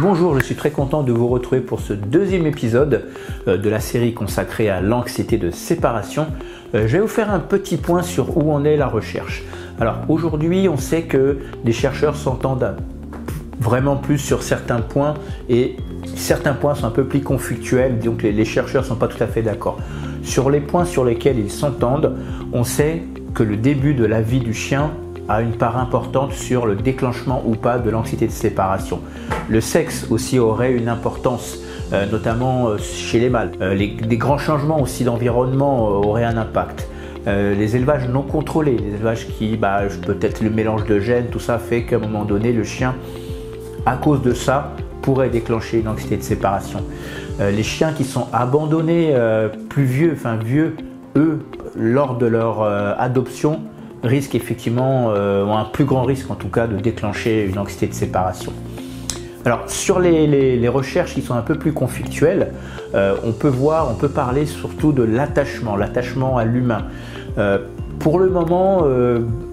Bonjour, je suis très content de vous retrouver pour ce deuxième épisode de la série consacrée à l'anxiété de séparation. Je vais vous faire un petit point sur où en est la recherche. Alors aujourd'hui, on sait que les chercheurs s'entendent vraiment plus sur certains points et certains points sont un peu plus conflictuels, donc les chercheurs ne sont pas tout à fait d'accord. Sur les points sur lesquels ils s'entendent, on sait que le début de la vie du chien a une part importante sur le déclenchement ou pas de l'anxiété de séparation. Le sexe aussi aurait une importance, notamment chez les mâles. Des grands changements aussi d'environnement auraient un impact. Les élevages non contrôlés, les élevages qui, peut-être le mélange de gènes, tout ça fait qu'à un moment donné, le chien, à cause de ça, pourrait déclencher une anxiété de séparation. Les chiens qui sont abandonnés vieux, eux, lors de leur adoption, risquent effectivement, ont un plus grand risque en tout cas de déclencher une anxiété de séparation. Alors sur les recherches qui sont un peu plus conflictuelles, on peut parler surtout de l'attachement à l'humain. Pour le moment,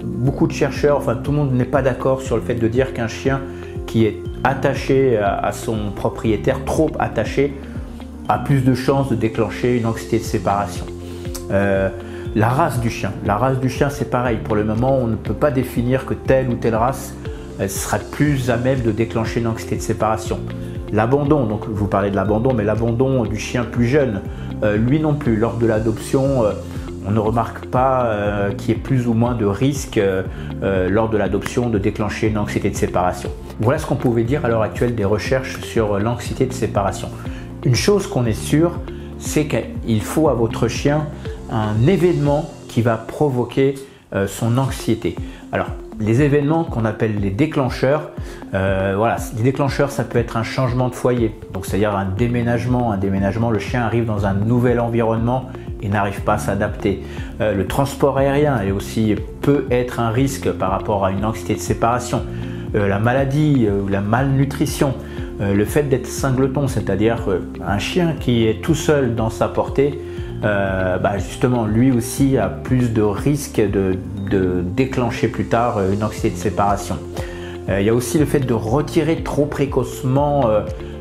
beaucoup de chercheurs, tout le monde n'est pas d'accord sur le fait de dire qu'un chien qui est attaché à son propriétaire, trop attaché, a plus de chances de déclencher une anxiété de séparation. La race du chien, c'est pareil. Pour le moment, on ne peut pas définir que telle ou telle race sera plus à même de déclencher une anxiété de séparation. L'abandon, donc vous parlez de l'abandon, mais l'abandon du chien plus jeune, lui non plus. Lors de l'adoption, on ne remarque pas qu'il y ait plus ou moins de risques lors de l'adoption de déclencher une anxiété de séparation. Voilà ce qu'on pouvait dire à l'heure actuelle des recherches sur l'anxiété de séparation. Une chose qu'on est sûr, c'est qu'il faut à votre chien un événement qui va provoquer son anxiété. Alors, les événements qu'on appelle les déclencheurs, les déclencheurs, ça peut être un changement de foyer, donc c'est-à-dire un déménagement, le chien arrive dans un nouvel environnement et n'arrive pas à s'adapter. Le transport aérien peut être un risque par rapport à une anxiété de séparation. La maladie ou la malnutrition, le fait d'être singleton, c'est-à-dire un chien qui est tout seul dans sa portée, justement lui aussi a plus de risques de déclencher plus tard une anxiété de séparation. Il y a aussi le fait de retirer trop précocement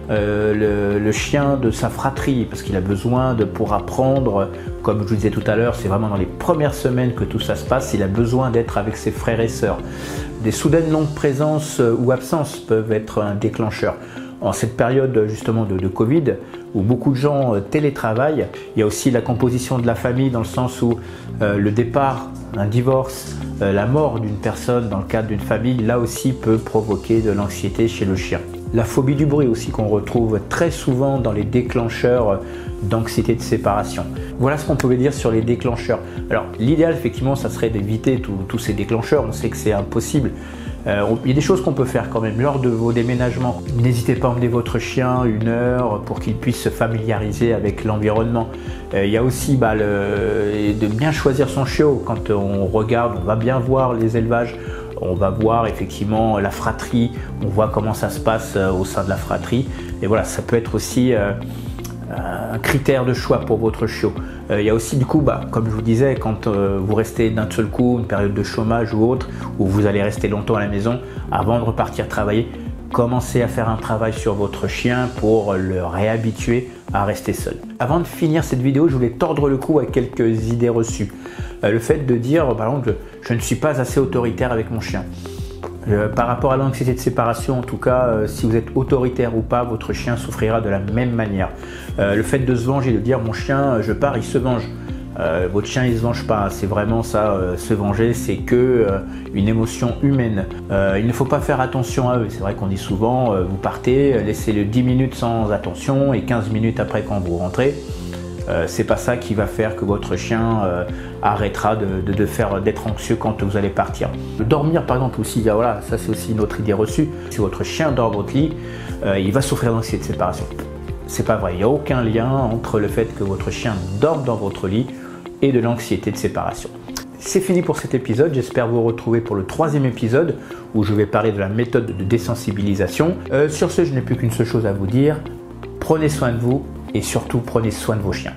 le chien de sa fratrie parce qu'il a besoin pour apprendre, comme je vous disais tout à l'heure, c'est vraiment dans les premières semaines que tout ça se passe, il a besoin d'être avec ses frères et sœurs. Des soudaines longues présences ou absences peuvent être un déclencheur. En cette période justement de Covid, où beaucoup de gens télétravaillent, il y a aussi la composition de la famille dans le sens où le départ, un divorce, la mort d'une personne dans le cadre d'une famille, là aussi peut provoquer de l'anxiété chez le chien. La phobie du bruit aussi qu'on retrouve très souvent dans les déclencheurs d'anxiété de séparation. Voilà ce qu'on pouvait dire sur les déclencheurs. Alors l'idéal effectivement, ça serait d'éviter tous ces déclencheurs, on sait que c'est impossible. Il y a des choses qu'on peut faire quand même lors de vos déménagements. N'hésitez pas à emmener votre chien 1 heure pour qu'il puisse se familiariser avec l'environnement. Il y a aussi de bien choisir son chiot. Quand on regarde, on va bien voir les élevages, on va voir effectivement la fratrie, on voit comment ça se passe au sein de la fratrie. Et voilà, ça peut être aussi un critère de choix pour votre chiot. Il y a aussi du coup, comme je vous disais, quand vous restez d'un seul coup, une période de chômage ou autre, où vous allez rester longtemps à la maison, avant de repartir travailler, commencez à faire un travail sur votre chien pour le réhabituer à rester seul. Avant de finir cette vidéo, je voulais tordre le cou à quelques idées reçues. Le fait de dire, par exemple, je ne suis pas assez autoritaire avec mon chien. Par rapport à l'anxiété de séparation, en tout cas, si vous êtes autoritaire ou pas, votre chien souffrira de la même manière. Le fait de se venger, de dire mon chien, je pars, il se venge. Votre chien, il ne se venge pas. C'est vraiment ça, se venger, c'est que une émotion humaine. Il ne faut pas faire attention à eux. C'est vrai qu'on dit souvent, vous partez, laissez-le 10 minutes sans attention et 15 minutes après quand vous rentrez. C'est pas ça qui va faire que votre chien arrêtera d'être anxieux quand vous allez partir. Dormir par exemple aussi, ça c'est aussi une autre idée reçue. Si votre chien dort dans votre lit, il va souffrir d'anxiété de séparation. C'est pas vrai, il n'y a aucun lien entre le fait que votre chien dorme dans votre lit et de l'anxiété de séparation. C'est fini pour cet épisode, j'espère vous retrouver pour le 3e épisode où je vais parler de la méthode de désensibilisation. Sur ce, je n'ai plus qu'une seule chose à vous dire, prenez soin de vous et surtout prenez soin de vos chiens.